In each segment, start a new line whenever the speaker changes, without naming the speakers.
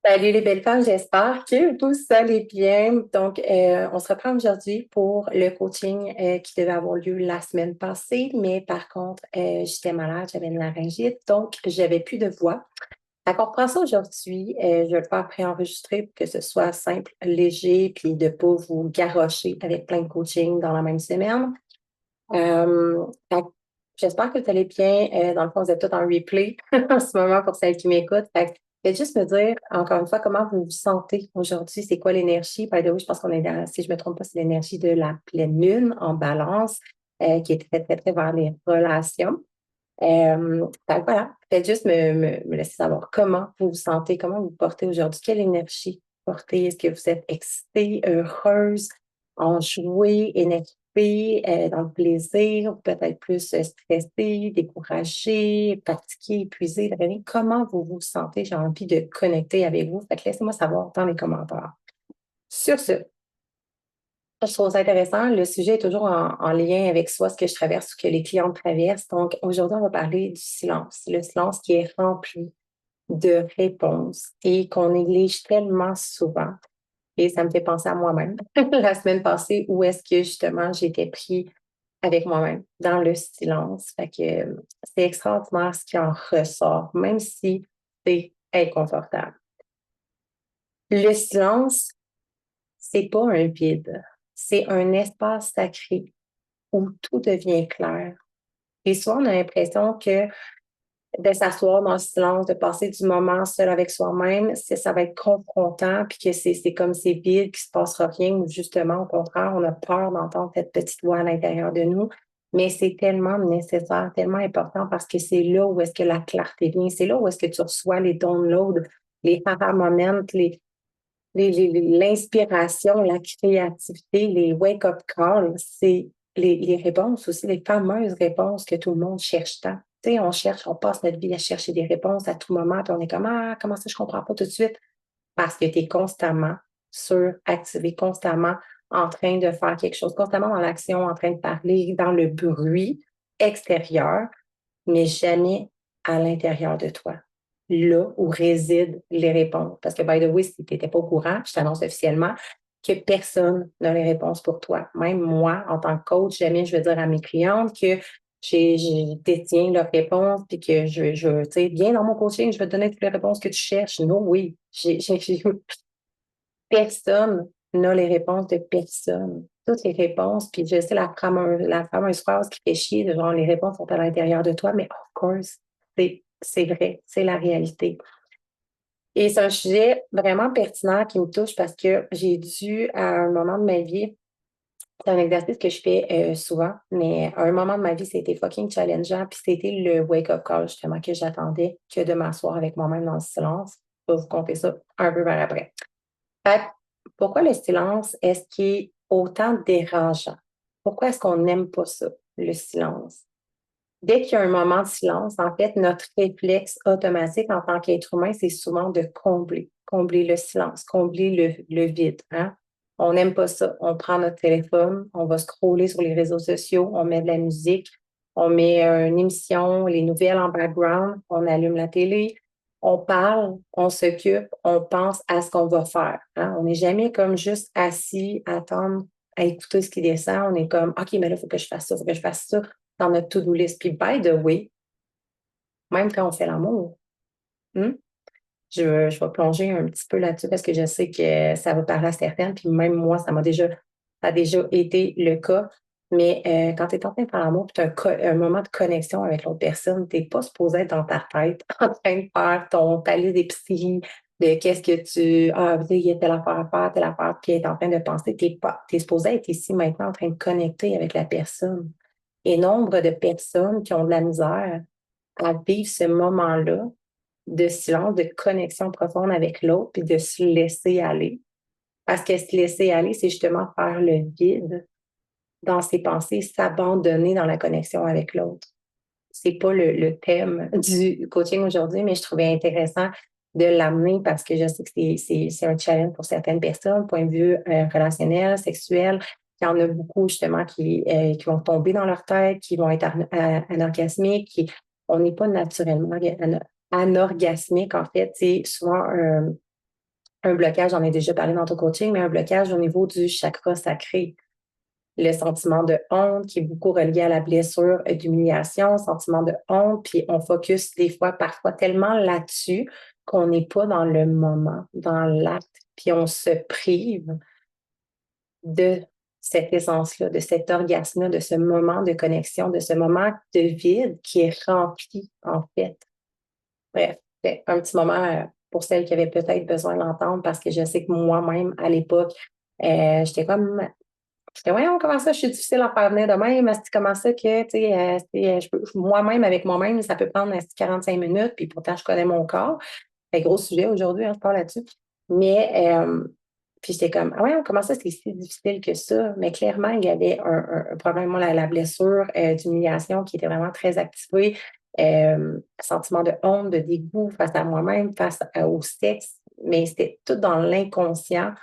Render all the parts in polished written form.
Salut les belles femmes, j'espère que vous allez bien. Donc, on se reprend aujourd'hui pour le coaching qui devait avoir lieu la semaine passée, mais par contre, j'étais malade, j'avais une laryngite, donc j'avais plus de voix. Fait qu'on reprend ça aujourd'hui. Je vais le faire préenregistrer pour que ce soit simple, léger, puis de ne pas vous garrocher avec plein de coaching dans la même semaine. Fait que j'espère que vous allez bien. Dans le fond, vous êtes tous en replay en ce moment pour celles qui m'écoutent. Fait que, faites juste me dire, encore une fois, comment vous vous sentez aujourd'hui. C'est quoi l'énergie? By the way, je pense qu'on est dans, si je ne me trompe pas, c'est l'énergie de la pleine lune en balance qui est très, très, très vers les relations. Fait que voilà, faites juste me laisser savoir comment vous vous sentez, comment vous vous portez aujourd'hui, quelle énergie vous portez. Est-ce que vous êtes excitée, heureuse, enjouée, énervée, dans le plaisir, ou peut-être plus stressée, découragée, fatiguée, épuisée. Vraiment, comment vous vous sentez? J'ai envie de connecter avec vous. Fait que laissez-moi savoir dans les commentaires. Sur ce, je trouve ça intéressant. Le sujet est toujours en lien avec soit ce que je traverse ou que les clients traversent. Donc, aujourd'hui, on va parler du silence. Le silence qui est rempli de réponses et qu'on néglige tellement souvent. Et ça me fait penser à moi-même la semaine passée où est-ce que justement j'étais pris avec moi-même dans le silence. Fait que c'est extraordinaire ce qui en ressort, même si c'est inconfortable. Le silence, c'est pas un vide, c'est un espace sacré où tout devient clair. Et souvent, on a l'impression que de s'asseoir dans le silence, de passer du moment seul avec soi-même, ça va être confrontant, puis que c'est comme c'est vide, qu'il ne se passera rien, ou justement, au contraire, on a peur d'entendre cette petite voix à l'intérieur de nous. Mais c'est tellement nécessaire, tellement important, parce que c'est là où est-ce que la clarté vient, c'est là où est-ce que tu reçois les downloads, les aha moments, l'inspiration, la créativité, les wake-up calls, c'est les réponses aussi, les fameuses réponses que tout le monde cherche tant. Tu sais, on cherche, on passe notre vie à chercher des réponses à tout moment, puis on est comme, ah, comment ça, je comprends pas tout de suite? Parce que tu es constamment suractivé, constamment en train de faire quelque chose, constamment dans l'action, en train de parler, dans le bruit extérieur, mais jamais à l'intérieur de toi, là où résident les réponses. Parce que, by the way, si tu n'étais pas au courant, je t'annonce officiellement que personne n'a les réponses pour toi. Même moi, en tant que coach, jamais je vais dire à mes clientes que je détiens leurs réponses, puis que tu sais, viens dans mon coaching, je vais te donner toutes les réponses que tu cherches. Non, oui, personne n'a les réponses de personne. Toutes les réponses, puis je sais la fameuse phrase qui fait chier, de genre les réponses sont à l'intérieur de toi, mais of course, c'est vrai, c'est la réalité. Et c'est un sujet vraiment pertinent qui me touche parce que j'ai dû, à un moment de ma vie, c'est un exercice que je fais souvent, mais à un moment de ma vie, c'était fucking challengeant, puis c'était le wake-up call, justement, que j'attendais que de m'asseoir avec moi-même dans le silence. Je vais vous compter ça un peu par après. Fait que, pourquoi le silence est-ce qu'il est autant dérangeant? Pourquoi est-ce qu'on n'aime pas ça, le silence? Dès qu'il y a un moment de silence, en fait, notre réflexe automatique en tant qu'être humain, c'est souvent de combler le silence, combler le vide. Hein? On n'aime pas ça. On prend notre téléphone, on va scroller sur les réseaux sociaux, on met de la musique, on met une émission, les nouvelles en background, on allume la télé, on parle, on s'occupe, on pense à ce qu'on va faire. Hein? On n'est jamais comme juste assis, à attendre, à écouter ce qui descend. On est comme, OK, mais là, il faut que je fasse ça, il faut que je fasse ça dans notre to-do list. Puis, by the way, même quand on fait l'amour, hmm, je vais plonger un petit peu là-dessus parce que je sais que ça va parler à certaines. Puis même moi, ça a déjà été le cas. Mais quand tu es en train de faire l'amour, puis tu as un moment de connexion avec l'autre personne, tu n'es pas supposé être dans ta tête en train de faire ta liste d'épicerie, de qu'est-ce que il y a telle affaire à faire, telle affaire, puis tu es en train de penser. Tu es supposé être ici maintenant en train de connecter avec la personne. Et nombre de personnes qui ont de la misère à vivre ce moment-là de silence, de connexion profonde avec l'autre, puis de se laisser aller. Parce que se laisser aller, c'est justement faire le vide dans ses pensées, s'abandonner dans la connexion avec l'autre. C'est pas le thème du coaching aujourd'hui, mais je trouvais intéressant de l'amener parce que je sais que c'est un challenge pour certaines personnes, point de vue relationnel, sexuel. Il y en a beaucoup justement qui vont tomber dans leur tête, qui vont être anorgasmiques, on n'est pas naturellement anorgasmique, en fait. C'est souvent un blocage, j'en ai déjà parlé dans ton coaching, mais un blocage au niveau du chakra sacré. Le sentiment de honte qui est beaucoup relié à la blessure d'humiliation, sentiment de honte, puis on focus des fois, parfois tellement là-dessus qu'on n'est pas dans le moment, dans l'acte, puis on se prive de cette essence-là, de cet orgasme-là, de ce moment de connexion, de ce moment de vide qui est rempli, en fait. Bref, c'était un petit moment pour celles qui avaient peut-être besoin d'entendre parce que je sais que moi-même, à l'époque, j'étais comme voyons, comment ça, je suis difficile à faire venir de même. C'est comment ça que, tu sais, moi-même, avec moi-même, ça peut prendre 45 minutes, puis pourtant, je connais mon corps. C'est un gros sujet aujourd'hui, je parle là-dessus. Mais, puis j'étais comme, ah ouais, comment ça, c'est si difficile que ça? Mais clairement, il y avait un problème, moi, la blessure d'humiliation qui était vraiment très activée. Sentiment de honte, de dégoût face à moi-même, face au sexe. Mais c'était tout dans l'inconscient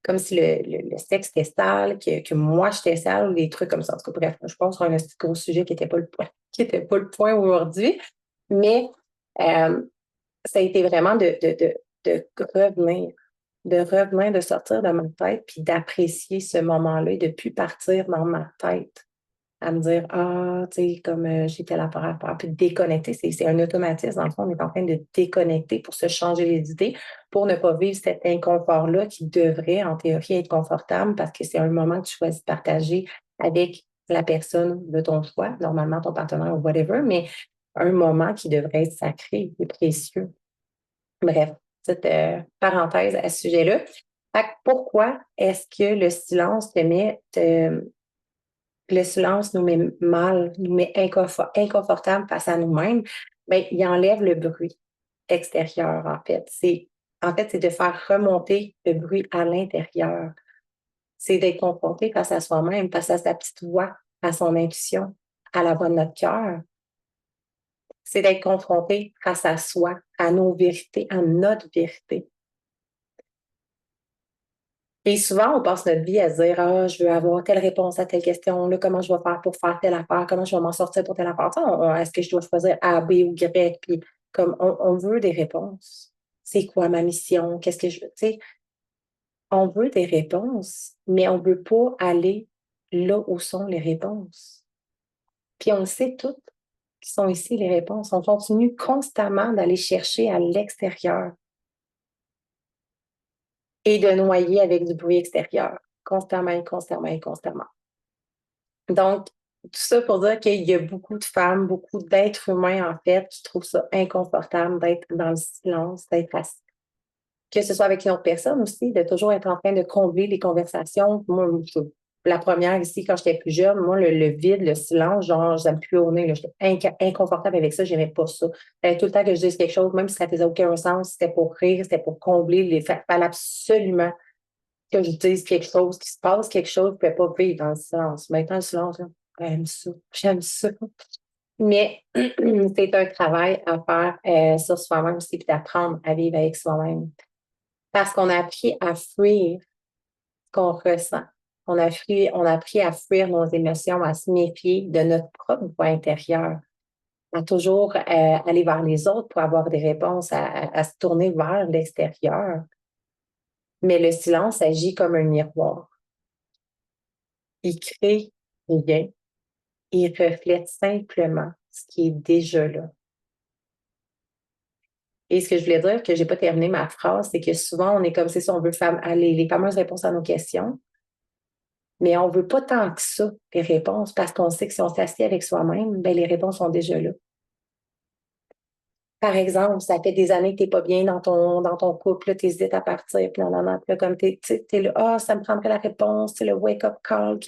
comme si le sexe était sale, que moi j'étais sale ou des trucs comme ça. En tout cas, bref, je pense que c'est un gros sujet qui n'était pas le point, qui était pas le point aujourd'hui. Mais ça a été vraiment de revenir, de sortir de ma tête, puis d'apprécier ce moment-là et de ne plus partir dans ma tête à me dire, ah, tu sais, comme j'ai tel affaire à faire, puis de déconnecter. C'est un automatisme. Dans le fond, on est en train de déconnecter pour se changer les idées, pour ne pas vivre cet inconfort-là qui devrait, en théorie, être confortable parce que c'est un moment que tu choisis de partager avec la personne de ton choix, normalement ton partenaire ou whatever, mais un moment qui devrait être sacré et précieux. Bref, petite parenthèse à ce sujet-là. Fait que pourquoi est-ce que le silence le silence nous met mal, nous met inconfortable face à nous-mêmes? Bien, il enlève le bruit extérieur, en fait. C'est de faire remonter le bruit à l'intérieur. C'est d'être confronté face à soi-même, face à sa petite voix, à son intuition, à la voix de notre cœur. C'est d'être confronté face à soi, à nos vérités, à notre vérité. Et souvent, on passe notre vie à se dire, ah, je veux avoir telle réponse à telle question, là, comment je vais faire pour faire telle affaire, comment je vais m'en sortir pour telle affaire. Est-ce que je dois choisir A, B ou Y? Puis, comme on veut des réponses. C'est quoi ma mission? Qu'est-ce que je veux? Tu sais, on veut des réponses, mais on ne veut pas aller là où sont les réponses. Puis on le sait toutes qui sont ici les réponses. On continue constamment d'aller chercher à l'extérieur et de noyer avec du bruit extérieur, constamment, constamment et constamment. Donc, tout ça pour dire qu'il y a beaucoup de femmes, beaucoup d'êtres humains, en fait, qui trouvent ça inconfortable d'être dans le silence, d'être assis. Que ce soit avec une autre personne aussi, de toujours être en train de combler les conversations. Moi, la première ici, quand j'étais plus jeune, moi, le vide, le silence, genre, j'aime plus au nez, j'étais inconfortable avec ça, j'aimais pas ça. Tout le temps que je dise quelque chose, même si ça faisait aucun sens, c'était pour rire, c'était pour combler les faits. Il fallait absolument que je dise quelque chose, qu'il se passe quelque chose, je ne pouvais pas vivre dans le silence. Maintenant, le silence, là, j'aime ça. Mais c'est un travail à faire sur soi-même aussi, puis d'apprendre à vivre avec soi-même. Parce qu'on a appris à fuir ce qu'on ressent. On a appris à fuir nos émotions, à se méfier de notre propre voix intérieure, à toujours aller vers les autres pour avoir des réponses, à se tourner vers l'extérieur. Mais le silence agit comme un miroir. Il crée rien. Il reflète simplement ce qui est déjà là. Et ce que je voulais dire, que je n'ai pas terminé ma phrase, c'est que souvent, on est comme si on veut aller les fameuses réponses à nos questions, mais on ne veut pas tant que ça, les réponses, parce qu'on sait que si on s'assied avec soi-même, ben, les réponses sont déjà là. Par exemple, ça fait des années que tu n'es pas bien dans ton couple, tu hésites à partir, puis non, puis là, comme tu es là, ah, ça me prendrait la réponse, c'est le wake-up call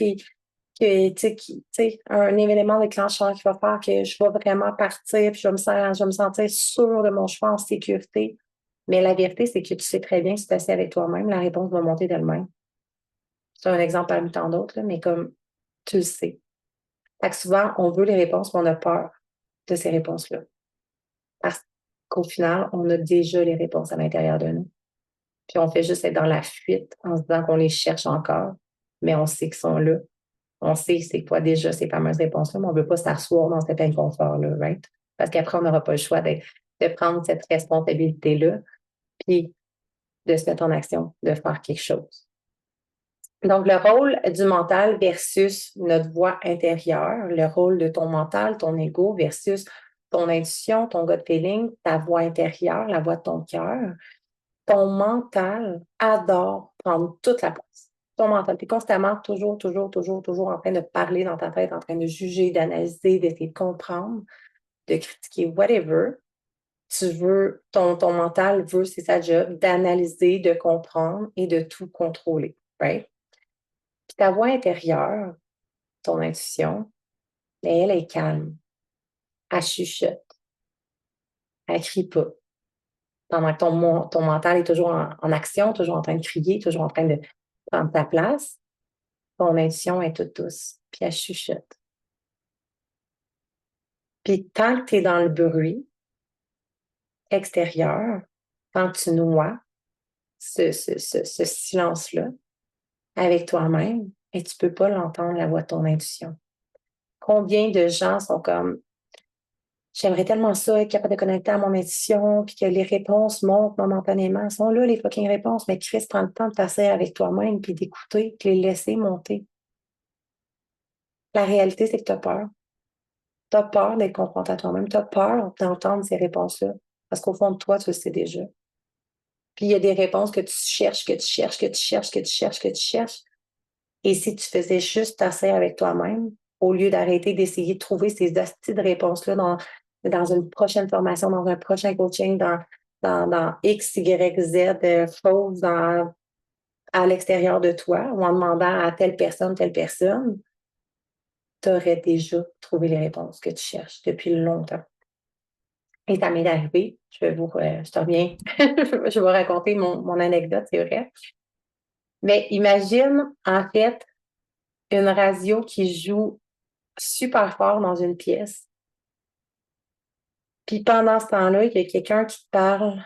un événement déclencheur qui va faire que je vais vraiment partir, puis je vais me sentir sûre de mon choix en sécurité. Mais la vérité, c'est que tu sais très bien que si tu es assis avec toi-même, la réponse va monter d'elle-même. C'est un exemple parmi tant d'autres, là, mais comme tu le sais. Fait que souvent, on veut les réponses, mais on a peur de ces réponses-là. Parce qu'au final, on a déjà les réponses à l'intérieur de nous. Puis on fait juste être dans la fuite en se disant qu'on les cherche encore, mais on sait qu'ils sont là. On sait c'est quoi déjà ces fameuses réponses-là, mais on ne veut pas s'asseoir dans cet inconfort-là, right? Parce qu'après, on n'aura pas le choix de prendre cette responsabilité-là. Puis de se mettre en action, de faire quelque chose. Donc, le rôle du mental versus notre voix intérieure, le rôle de ton mental, ton ego versus ton intuition, ton gut feeling, ta voix intérieure, la voix de ton cœur. Ton mental adore prendre toute la place. Ton mental, tu es constamment toujours en train de parler dans ta tête, en train de juger, d'analyser, d'essayer de comprendre, de critiquer, whatever. Ton mental veut, c'est sa job, d'analyser, de comprendre et de tout contrôler, right? Puis ta voix intérieure, ton intuition, mais elle est calme. Elle chuchote. Elle crie pas. Pendant que ton mental est toujours en action, toujours en train de crier, toujours en train de prendre ta place, ton intuition est toute douce, puis elle chuchote. Puis tant que tu es dans le bruit extérieur, tant que tu noies ce silence-là avec toi-même, et tu peux pas l'entendre, la voix de ton intuition. Combien de gens sont comme j'aimerais tellement ça, être capable de connecter à mon intuition, puis que les réponses montent momentanément. Elles sont là, les fucking réponses, mais Chris, prends le temps de t'asseoir avec toi-même, puis d'écouter, puis les laisser monter. La réalité, c'est que tu as peur. Tu as peur d'être confronté à toi-même. Tu as peur d'entendre ces réponses-là. Parce qu'au fond de toi, tu le sais déjà. Puis il y a des réponses que tu cherches, que tu cherches, que tu cherches, que tu cherches, que tu cherches. Et si tu faisais juste t'asseoir avec toi-même, au lieu d'arrêter d'essayer de trouver ces astuces de réponses-là dans une prochaine formation, dans un prochain coaching, dans X, Y, Z, choses à l'extérieur de toi, ou en demandant à telle personne, tu aurais déjà trouvé les réponses que tu cherches depuis longtemps. Et ça m'est arrivé, je te reviens, je vais raconter mon anecdote, c'est vrai. Mais imagine, en fait, une radio qui joue super fort dans une pièce. Puis pendant ce temps-là, il y a quelqu'un qui te parle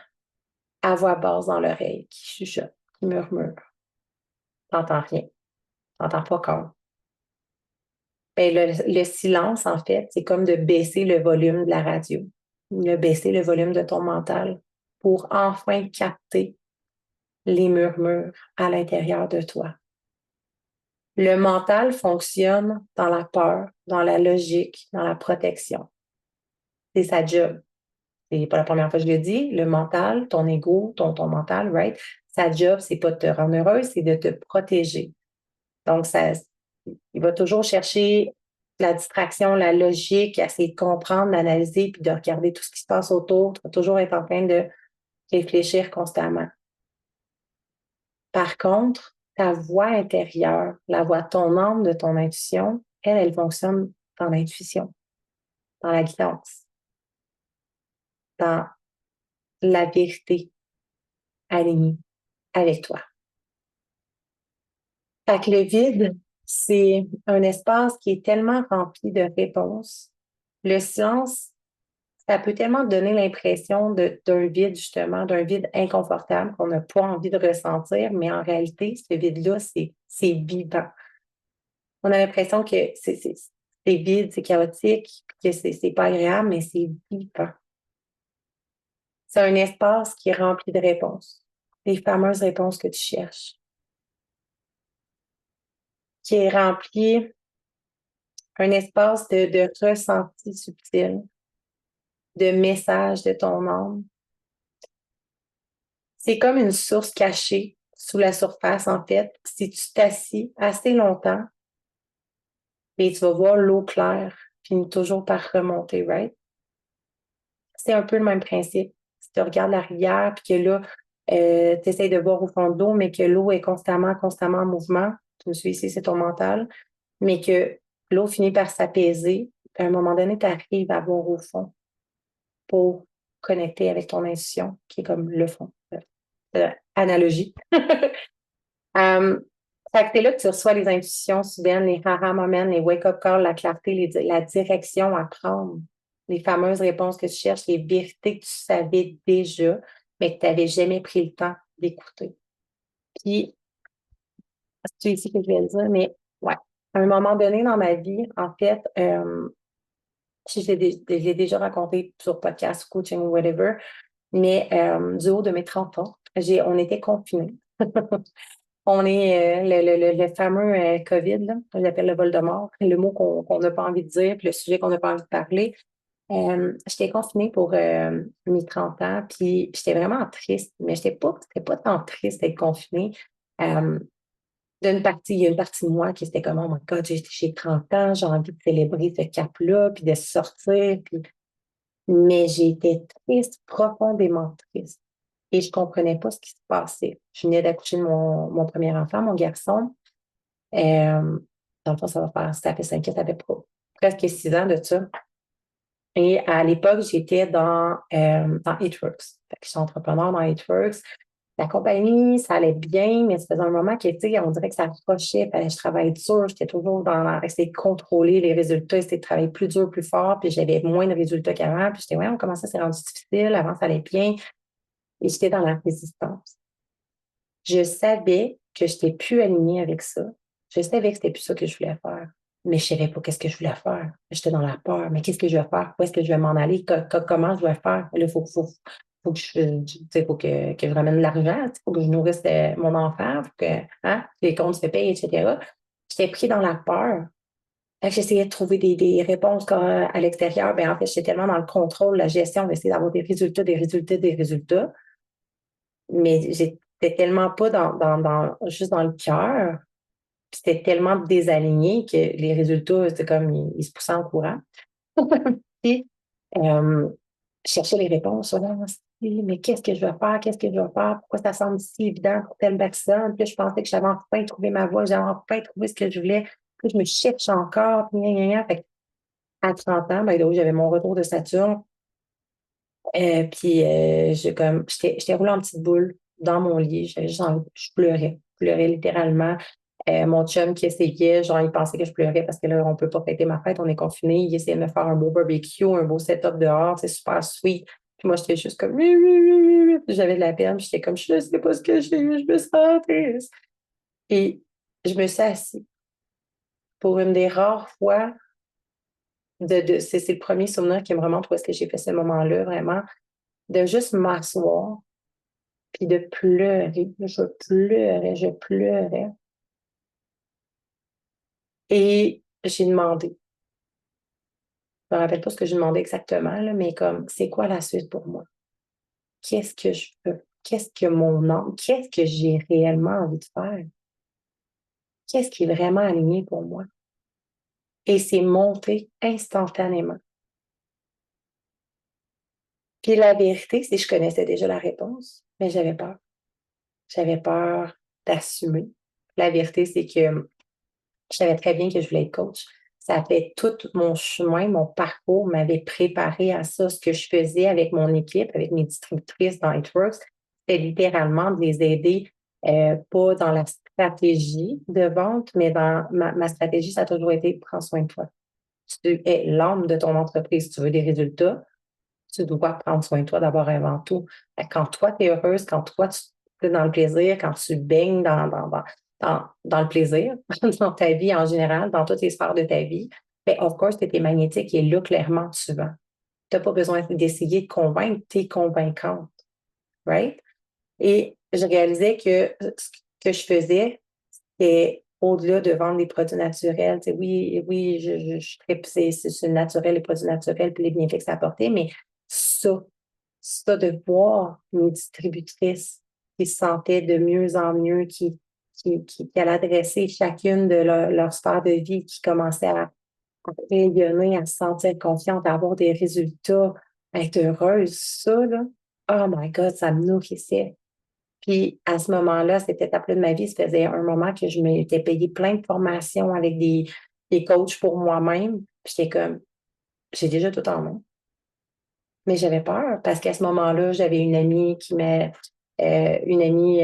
à voix basse dans l'oreille, qui chuchote, qui murmure. T'entends rien. T'entends pas quand. Ben, le silence, en fait, c'est comme de baisser le volume de la radio, de baisser le volume de ton mental pour enfin capter les murmures à l'intérieur de toi. Le mental fonctionne dans la peur, dans la logique, dans la protection. C'est sa job. C'est pas la première fois que je le dis. Le mental, ton ego, ton mental, right? Sa job, c'est pas de te rendre heureuse, c'est de te protéger. Donc, il va toujours chercher la distraction, la logique, essayer de comprendre, d'analyser, puis de regarder tout ce qui se passe autour. Tu vas toujours être en train de réfléchir constamment. Par contre, ta voix intérieure, la voix de ton âme, de ton intuition, elle fonctionne dans l'intuition, dans la guidance, dans la vérité alignée avec toi. Fait que le vide, c'est un espace qui est tellement rempli de réponses. Le silence, ça peut tellement donner l'impression d'un vide, justement, d'un vide inconfortable qu'on n'a pas envie de ressentir, mais en réalité, ce vide-là, c'est vivant. On a l'impression que c'est vide, c'est chaotique, que c'est pas agréable, mais c'est vivant. C'est un espace qui est rempli de réponses, les fameuses réponses que tu cherches, qui est rempli un espace de ressenti subtil, de messages de ton âme. C'est comme une source cachée sous la surface, en fait. Si tu t'assis assez longtemps, et tu vas voir l'eau claire, finit toujours par remonter, right? C'est un peu le même principe. Si tu regardes la rivière, puis que là, tu essaies de voir au fond de l'eau, mais que l'eau est constamment en mouvement, tu me suis ici, c'est ton mental, mais que l'eau finit par s'apaiser, à un moment donné, tu arrives à voir au fond pour connecter avec ton intuition, qui est comme le fond. Analogie. Fait que c'est là que tu reçois les intuitions soudaines, les aha moments, les wake-up calls, la clarté, la direction à prendre, les fameuses réponses que tu cherches, les vérités que tu savais déjà, mais que tu n'avais jamais pris le temps d'écouter. Puis, c'est ici que je vais le dire, mais ouais, à un moment donné dans ma vie, en fait, je l'ai déjà raconté sur podcast, coaching ou whatever, mais du haut de mes 30 ans, on était confinés. On est le fameux COVID, là, que j'appelle le Voldemort, le mot qu'on n'a pas envie de dire, puis le sujet qu'on n'a pas envie de parler. J'étais confinée pour mes 30 ans, puis j'étais vraiment triste, mais c'était pas tant triste d'être confinée. Euh, il y a une partie de moi qui était comme, oh my God, j'ai 30 ans, j'ai envie de célébrer ce cap-là, puis de sortir, mais j'étais triste, profondément triste. Et je comprenais pas ce qui se passait. Je venais d'accoucher de mon premier enfant, mon garçon. Euh, Dans le fond, ça fait 5 ans, ça fait presque 6 ans de ça. Et à l'époque, j'étais dans HeatWorks. Fait que je suis entrepreneur dans HeatWorks. La compagnie, ça allait bien, mais ça faisait un moment que, tu sais, on dirait que ça approchait, fallait que je travaille dur, j'étais toujours essayer de contrôler les résultats, essayer de travailler plus dur, plus fort, puis j'avais moins de résultats qu'avant, puis j'étais, ouais, on commençait à se rendre difficile, avant ça allait bien, et j'étais dans la résistance. Je savais que je n'étais plus alignée avec ça. Je savais que c'était plus ça que je voulais faire. Mais je ne savais pas qu'est-ce que je voulais faire. J'étais dans la peur. Mais qu'est-ce que je vais faire? Où est-ce que je vais m'en aller? Comment je vais faire? Là, faut que faut que je ramène de l'argent, il faut que je nourrisse mon enfant, faut que, hein, les comptes se payent, etc. J'étais pris dans la peur. Fait que j'essayais de trouver des réponses à l'extérieur. Ben, en fait, j'étais tellement dans le contrôle, la gestion, d'essayer d'avoir des résultats, des résultats, des résultats. Mais j'étais tellement pas juste dans le cœur, puis c'était tellement désaligné que les résultats, c'était comme, ils se poussaient en courant. Puis, je cherchais les réponses. Oh non, mais qu'est-ce que je vais faire? Qu'est-ce que je vais faire? Pourquoi ça semble si évident pour telle personne? Puis là, je pensais que j'avais enfin trouvé ma voie, j'avais enfin trouvé ce que je voulais. Puis je me cherche encore. Puis, gna, gna, gna. Fait à 30 ans, ben, là, j'avais mon retour de Saturne. Puis, j'étais roulée en petite boule dans mon lit. J'avais juste envie, je pleurais. Je pleurais littéralement. Mon chum qui essayait, genre, il pensait que je pleurais parce que là, on peut pas fêter ma fête, on est confiné. Il essayait de me faire un beau barbecue, un beau setup dehors, c'est super sweet. Puis moi, j'étais juste comme, oui, oui, oui, oui, oui. Puis j'avais de la peine. J'étais comme, je sais pas ce que j'ai, je me sens triste. Et je me suis assise pour une des rares fois c'est le premier souvenir qui me remonte où est-ce que j'ai fait ce moment-là, vraiment, de juste m'asseoir puis de pleurer. Je pleurais, je pleurais. Et j'ai demandé, je me rappelle pas ce que j'ai demandé exactement, là, mais comme, c'est quoi la suite pour moi? Qu'est-ce que je veux? Qu'est-ce que mon âme, qu'est-ce que j'ai réellement envie de faire? Qu'est-ce qui est vraiment aligné pour moi? Et c'est monté instantanément. Puis la vérité, c'est que je connaissais déjà la réponse, mais j'avais peur. J'avais peur d'assumer. La vérité, c'est que je savais très bien que je voulais être coach. Ça fait tout mon chemin, mon parcours m'avait préparé à ça. Ce que je faisais avec mon équipe, avec mes distributrices dans HeatWorks, c'était littéralement de les aider, pas dans la stratégie de vente, mais dans ma stratégie, ça a toujours été prends soin de toi. Tu es l'âme de ton entreprise. Tu veux des résultats, tu dois prendre soin de toi d'abord et avant tout. Quand toi, tu es heureuse, quand toi, tu es dans le plaisir, quand tu baignes dans le plaisir, dans ta vie en général, dans toutes les sphères de ta vie, bien, of course, tu es magnétique et là, clairement, tu vas. Tu n'as pas besoin d'essayer de convaincre, tu es convaincante. Right? Et je réalisais que ce que je faisais, c'était au-delà de vendre des produits naturels. Tu sais, oui, oui, je tripe, c'est naturel, les produits naturels, puis les bienfaits que ça apportait, mais ça, ça de voir mes distributrices qui se sentaient de mieux en mieux, qui allaient adresser chacune de leur sphère de vie, qui commençaient à rayonner, à se sentir confiante, à avoir des résultats, à être heureuse, ça, là, oh my God, ça me nourrissait. Puis à ce moment-là, cette étape-là de ma vie, ça faisait un moment que je m'étais payé plein de formations avec des coachs pour moi-même. Puis j'étais comme, j'ai déjà tout en main. Mais j'avais peur parce qu'à ce moment-là, j'avais une amie une amie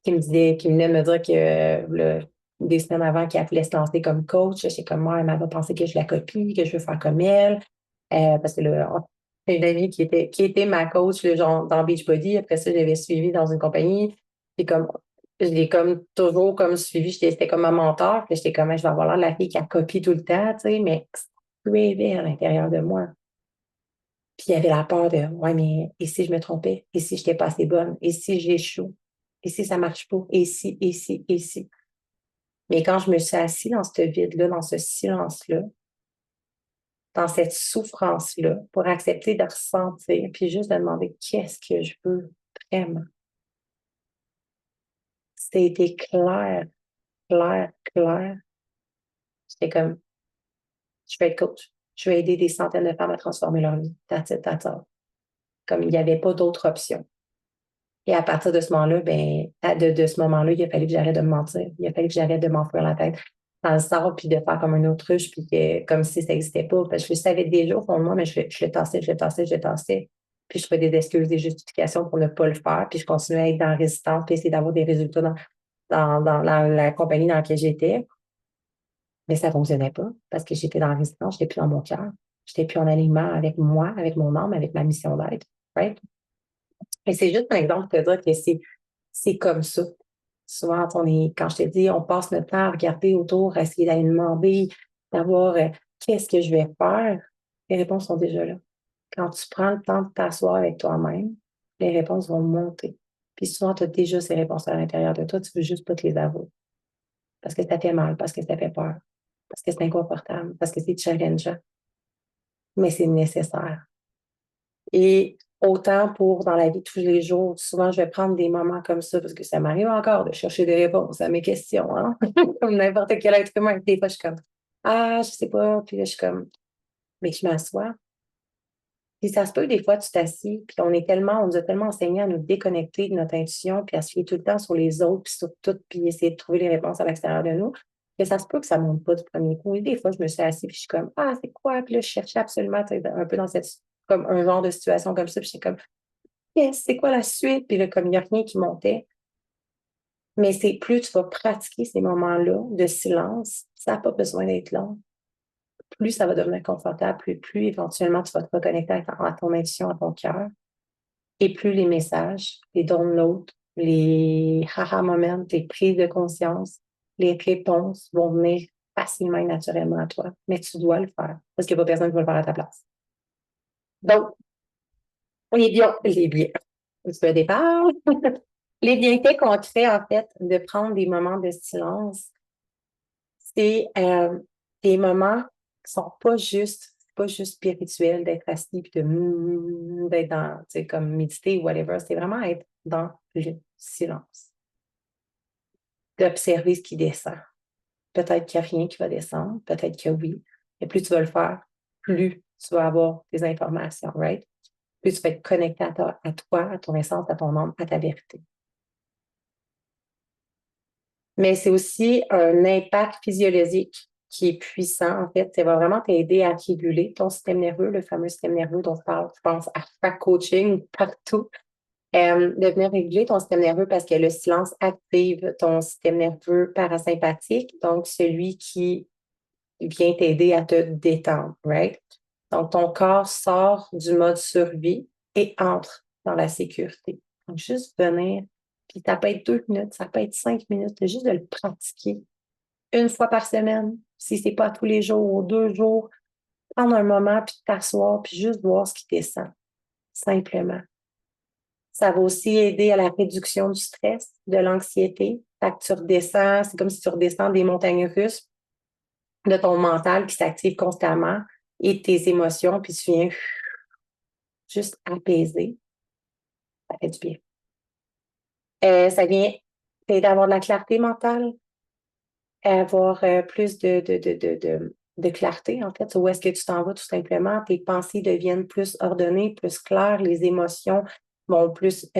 qui venait me dire que des semaines avant qu'elle voulait se lancer comme coach, j'étais comme moi, elle m'avait pensé que je la copie, que je veux faire comme elle. Parce que là, c'est une amie qui était ma coach le genre, dans Beachbody. Après ça, j'avais suivi dans une compagnie. Puis comme je l'ai comme toujours comme suivi, c'était comme ma mentor. Puis j'étais comme je vais avoir l'air de la fille qui a copie tout le temps, tu sais, mais c'est à l'intérieur de moi. Puis il y avait la peur de, ouais, mais et si je me trompais? Et si je n'étais pas assez bonne? Et si j'échoue? Et si ça ne marche pas? Et si, et si, et si? Mais quand je me suis assise dans ce vide-là, dans ce silence-là, dans cette souffrance-là, pour accepter de ressentir, puis juste de demander qu'est-ce que je veux vraiment. C'était clair, clair, clair. J'étais comme, je vais être coach. Je vais aider des centaines de femmes à transformer leur vie. That's it, that's all. Comme il n'y avait pas d'autre option. Et à partir de ce moment-là, de ce moment-là, il a fallu que j'arrête de me mentir. Il a fallu que j'arrête de m'enfouir la tête dans le sable, puis de faire comme une autruche, puis comme si ça n'existait pas. Parce que je le savais déjà au fond de moi, mais je le tassais, je le tassais, je le tassais. Puis je trouvais des excuses, des justifications pour ne pas le faire. Puis je continuais à être dans la résistance, puis essayer d'avoir des résultats dans la compagnie dans laquelle j'étais. Mais ça ne fonctionnait pas parce que j'étais dans la résistance, je n'étais plus dans mon cœur. Je n'étais plus en alignement avec moi, avec mon âme, avec ma mission d'être. Right? Et c'est juste un exemple pour te dire que c'est comme ça. Souvent, quand je te dis, on passe notre temps à regarder autour, à essayer d'aller demander, d'avoir qu'est-ce que je vais faire, les réponses sont déjà là. Quand tu prends le temps de t'asseoir avec toi-même, les réponses vont monter. Puis souvent, tu as déjà ces réponses à l'intérieur de toi, tu veux juste pas te les avouer. Parce que ça fait mal, parce que ça fait peur, parce que c'est inconfortable, parce que c'est challengeant. Mais c'est nécessaire. Et autant pour dans la vie de tous les jours, souvent je vais prendre des moments comme ça parce que ça m'arrive encore de chercher des réponses à mes questions, hein? Comme n'importe quel être humain. Des fois, je suis comme, ah, je sais pas. Puis là, je suis comme, mais je m'assois. Puis ça se peut, des fois, tu t'assis, puis on nous a tellement enseigné à nous déconnecter de notre intuition, puis à se fier tout le temps sur les autres, puis sur tout, puis essayer de trouver les réponses à l'extérieur de nous, que ça se peut que ça ne monte pas du premier coup. Et des fois, je me suis assise, puis je suis comme, ah, c'est quoi? Puis là, je cherchais absolument, tu sais, un peu dans comme un genre de situation comme ça, puis j'étais comme, yes, c'est quoi la suite? Puis là, comme il n'y a rien qui montait. Mais c'est plus tu vas pratiquer ces moments-là de silence, ça n'a pas besoin d'être long. Plus ça va devenir confortable, plus éventuellement tu vas te reconnecter à ton intuition, à ton cœur. Et plus les messages, les downloads, les haha moments, les prises de conscience, les réponses vont venir facilement et naturellement à toi. Mais tu dois le faire parce qu'il n'y a pas personne qui va le faire à ta place. Donc, les biens, tu veux départ? Les bienfaits concrets, en fait, de prendre des moments de silence, c'est des moments qui sont pas juste spirituels, d'être assis puis d'être dans, tu sais, comme méditer ou whatever. C'est vraiment être dans le silence, d'observer ce qui descend. Peut-être qu'il n'y a rien qui va descendre, peut-être que oui. Mais plus tu vas le faire, plus tu vas avoir des informations, right? Plus tu vas être connecté à toi, à ton essence, à ton âme, à ta vérité. Mais c'est aussi un impact physiologique qui est puissant. En fait, ça va vraiment t'aider à réguler ton système nerveux, le fameux système nerveux dont je parle, je pense, à chaque coaching, partout. De venir réguler ton système nerveux parce que le silence active ton système nerveux parasympathique, donc celui qui vient t'aider à te détendre, right? Donc, ton corps sort du mode survie et entre dans la sécurité. Donc, juste venir, puis ça peut être 2 minutes, ça peut être 5 minutes, juste de le pratiquer une fois par semaine, si c'est pas tous les jours ou 2 jours, prendre un moment, puis t'asseoir, puis juste voir ce qui descend, simplement. Ça va aussi aider à la réduction du stress, de l'anxiété. Fait que tu redescends, c'est comme si tu redescends des montagnes russes de ton mental qui s'active constamment et de tes émotions, puis tu viens juste apaiser. Ça fait du bien. Ça vient t'aider à avoir de la clarté mentale, à avoir plus de clarté, en fait, où est-ce que tu t'en vas tout simplement. Tes pensées deviennent plus ordonnées, plus claires, les émotions vont plus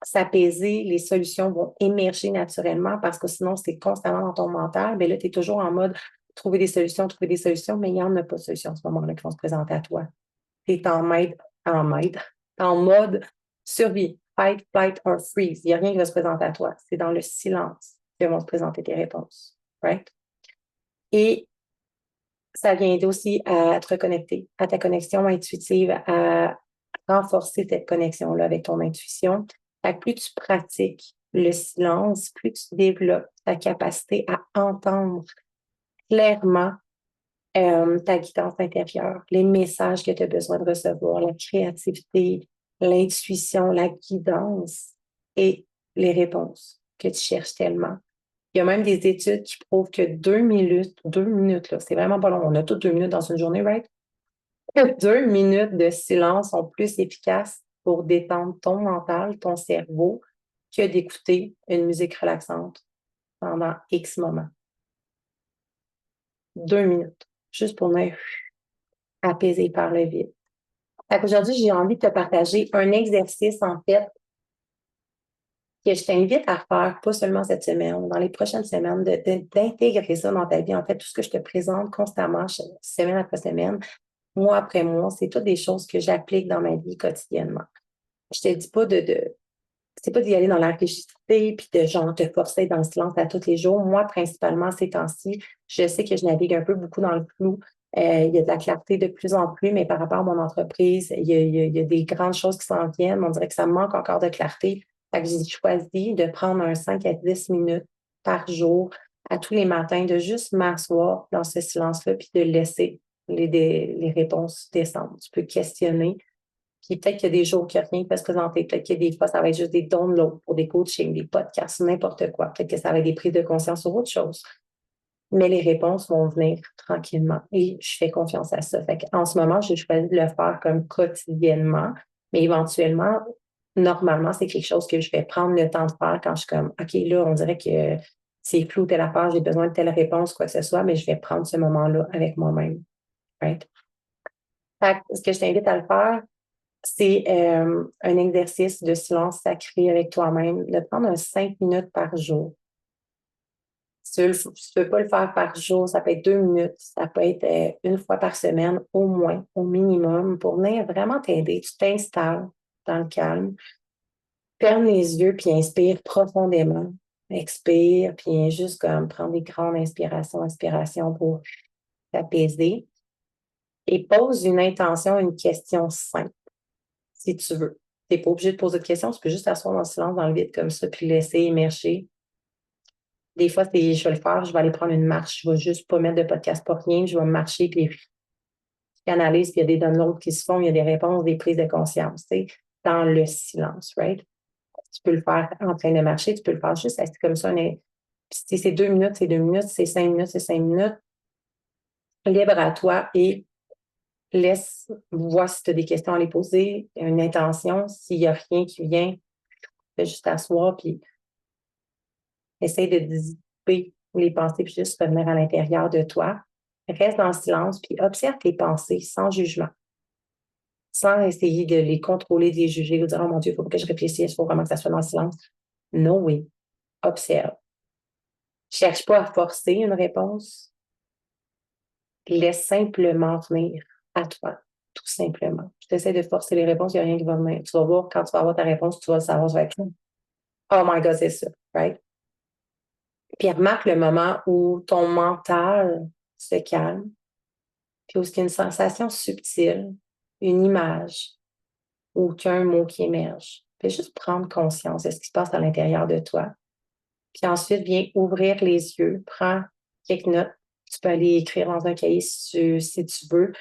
s'apaiser, les solutions vont émerger naturellement parce que sinon, c'est constamment dans ton mental. Mais là, tu es toujours en mode trouver des solutions, mais il n'y en a pas de solution à ce moment-là qui vont se présenter à toi. Tu es en mode survie, fight, flight or freeze. Il n'y a rien qui va se présenter à toi. C'est dans le silence que vont se présenter tes réponses. Right? Et ça vient aider aussi à te reconnecter, à ta connexion intuitive, à renforcer cette connexion-là avec ton intuition. Fait que plus tu pratiques le silence, plus tu développes ta capacité à entendre clairement Ta guidance intérieure, les messages que tu as besoin de recevoir, la créativité, l'intuition, la guidance et les réponses que tu cherches tellement. Il y a même des études qui prouvent que 2 minutes, là, c'est vraiment pas long. On a toutes 2 minutes dans une journée, right? 2 minutes de silence sont plus efficaces pour détendre ton mental, ton cerveau, que d'écouter une musique relaxante pendant X moments. 2 minutes, juste pour venir apaiser par le vide. Aujourd'hui, j'ai envie de te partager un exercice, en fait, que je t'invite à faire, pas seulement cette semaine, dans les prochaines semaines, d'intégrer ça dans ta vie. En fait, tout ce que je te présente constamment, semaine après semaine, mois après mois, c'est toutes des choses que j'applique dans ma vie quotidiennement. Je te dis pas c'est pas d'y aller dans la rigidité puis de genre te forcer dans le silence à tous les jours. Moi, principalement, ces temps-ci, je sais que je navigue un peu beaucoup dans le flou. Il y a de la clarté de plus en plus, mais par rapport à mon entreprise, il y a des grandes choses qui s'en viennent. On dirait que ça me manque encore de clarté. Fait que j'ai choisi de prendre un 5 à 10 minutes par jour, à tous les matins, de juste m'asseoir dans ce silence-là, puis de laisser les réponses descendre. Tu peux questionner. Puis peut-être qu'il y a des jours qu'il n'y a rien qui va se présenter. Peut-être que des fois, ça va être juste des downloads pour des coachings, des podcasts, n'importe quoi. Peut-être que ça va être des prises de conscience sur autre chose. Mais les réponses vont venir tranquillement et je fais confiance à ça. Fait qu'en ce moment, j'ai choisi de le faire comme quotidiennement, mais éventuellement, normalement, c'est quelque chose que je vais prendre le temps de faire quand je suis comme, OK, là, on dirait que c'est flou telle affaire, j'ai besoin de telle réponse, quoi que ce soit, mais je vais prendre ce moment-là avec moi-même. Right? Fait que ce que je t'invite à le faire, c'est un exercice de silence sacré avec toi-même, de prendre un 5 minutes par jour. Si tu ne veux pas le faire par jour, ça peut être 2 minutes, ça peut être une fois par semaine, au moins, au minimum, pour venir vraiment t'aider. Tu t'installes dans le calme, ferme les yeux, puis inspire profondément. Expire, puis juste comme prendre des grandes inspirations pour t'apaiser. Et pose une intention, une question simple, si tu veux. Tu n'es pas obligé de poser de questions, tu peux juste t'asseoir dans le silence, dans le vide comme ça, puis laisser émerger. Des fois, je vais le faire, je vais aller prendre une marche, je vais juste pas mettre de podcast pour rien, je vais marcher, puis je canalise, puis il y a des downloads qui se font, il y a des réponses, des prises de conscience, tu sais, dans le silence, right? Tu peux le faire en train de marcher, tu peux le faire juste assis comme ça. Si c'est 2 minutes, c'est 2 minutes, c'est 5 minutes, c'est 5 minutes. Libre à toi et laisse, voir si tu as des questions à les poser, une intention. S'il n'y a rien qui vient, fais juste t'asseoir, puis essaye de dissiper les pensées, puis juste revenir à l'intérieur de toi. Reste dans le silence, puis observe tes pensées sans jugement, sans essayer de les contrôler, de les juger, ou de dire, oh mon Dieu, il faut pas que je réfléchisse, il faut vraiment que ça soit dans le silence. Non, oui. Observe. Cherche pas à forcer une réponse. Laisse simplement venir à toi, tout simplement. Tu essaies de forcer les réponses, il n'y a rien qui va venir. Tu vas voir, quand tu vas avoir ta réponse, tu vas le savoir, tu vas être, oh my God, c'est ça, right? Puis remarque le moment où ton mental se calme, puis où il y a une sensation subtile, une image, ou qu'un mot qui émerge. Puis juste prendre conscience de ce qui se passe à l'intérieur de toi. Puis ensuite, viens ouvrir les yeux, prends quelques notes. Tu peux aller écrire dans un cahier si tu veux.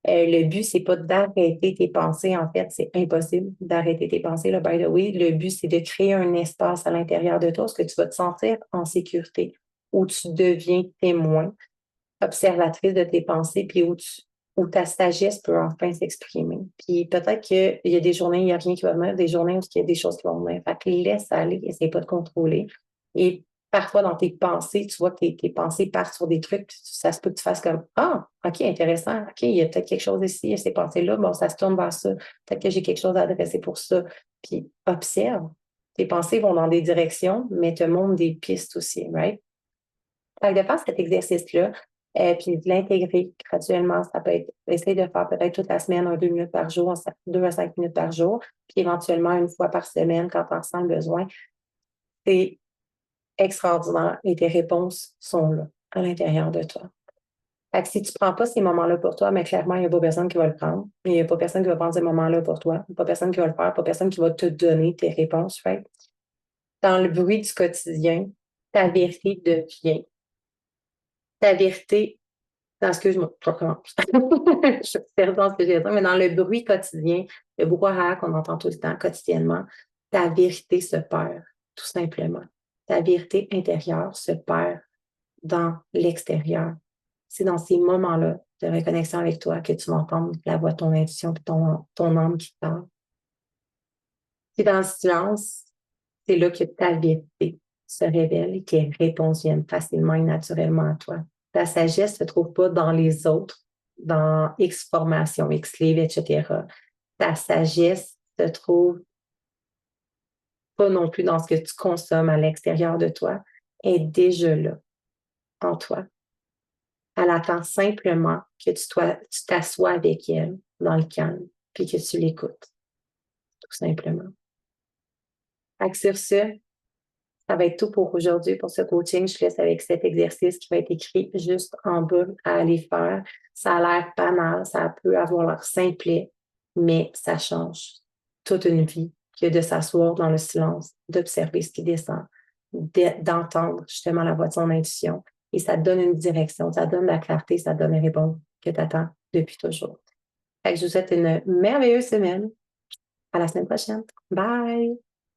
Le but, c'est pas d'arrêter tes pensées. En fait, c'est impossible d'arrêter tes pensées, là, by the way. Le but, c'est de créer un espace à l'intérieur de toi où tu vas te sentir en sécurité, où tu deviens témoin, observatrice de tes pensées, puis où ta sagesse peut enfin s'exprimer. Puis peut-être qu'il y a des journées, il n'y a rien qui va venir, des journées où il y a des choses qui vont venir. Fait que laisse aller, essaie pas de contrôler. Et parfois, dans tes pensées, tu vois que tes pensées partent sur des trucs, puis ça se peut que tu fasses comme, ah, OK, intéressant, OK, il y a peut-être quelque chose ici, il y a ces pensées-là, bon, ça se tourne vers ça. Peut-être que j'ai quelque chose à adresser pour ça. Puis observe. Tes pensées vont dans des directions, mais te montrent des pistes aussi, right? Fait que de faire cet exercice-là, puis de l'intégrer graduellement, ça peut être, essayer de faire peut-être toute la semaine, 2 minutes par jour, 2 à 5 minutes par jour, puis éventuellement une fois par semaine quand tu en sens le besoin. C'est extraordinaire et tes réponses sont là, à l'intérieur de toi. Fait que si tu ne prends pas ces moments-là pour toi, mais clairement, il n'y a pas personne qui va le prendre. Il n'y a pas personne qui va prendre ces moments-là pour toi. Il n'y a pas personne qui va le faire, pas personne qui va te donner tes réponses. Right? Dans le bruit du quotidien, ta vérité devient ta vérité Excuse-moi, je recommence. Je suis perdue dans ce que j'ai dit, mais dans le bruit quotidien, le brouhaha qu'on entend tout le temps, quotidiennement, ta vérité se perd, tout simplement. Ta vérité intérieure se perd dans l'extérieur. C'est dans ces moments-là de reconnexion avec toi que tu vas entendre la voix de ton intuition et ton âme qui te parle. Puis dans le silence, c'est là que ta vérité se révèle et que les réponses viennent facilement et naturellement à toi. Ta sagesse ne se trouve pas dans les autres, dans X formation, X livre, etc. Ta sagesse se trouve pas non plus dans ce que tu consommes à l'extérieur de toi, elle est déjà là, en toi. Elle attend simplement que tu t'assoies avec elle dans le calme, puis que tu l'écoutes, tout simplement. Fait que sur ce, ça va être tout pour aujourd'hui, pour ce coaching. Je te laisse avec cet exercice qui va être écrit juste en bas à aller faire. Ça a l'air banal, ça peut avoir l'air simplet, mais ça change toute une vie que de s'asseoir dans le silence, d'observer ce qui descend, d'entendre justement la voix de son intuition. Et ça te donne une direction, ça te donne la clarté, ça te donne les réponses que tu attends depuis toujours. Fait que je vous souhaite une merveilleuse semaine. À la semaine prochaine. Bye!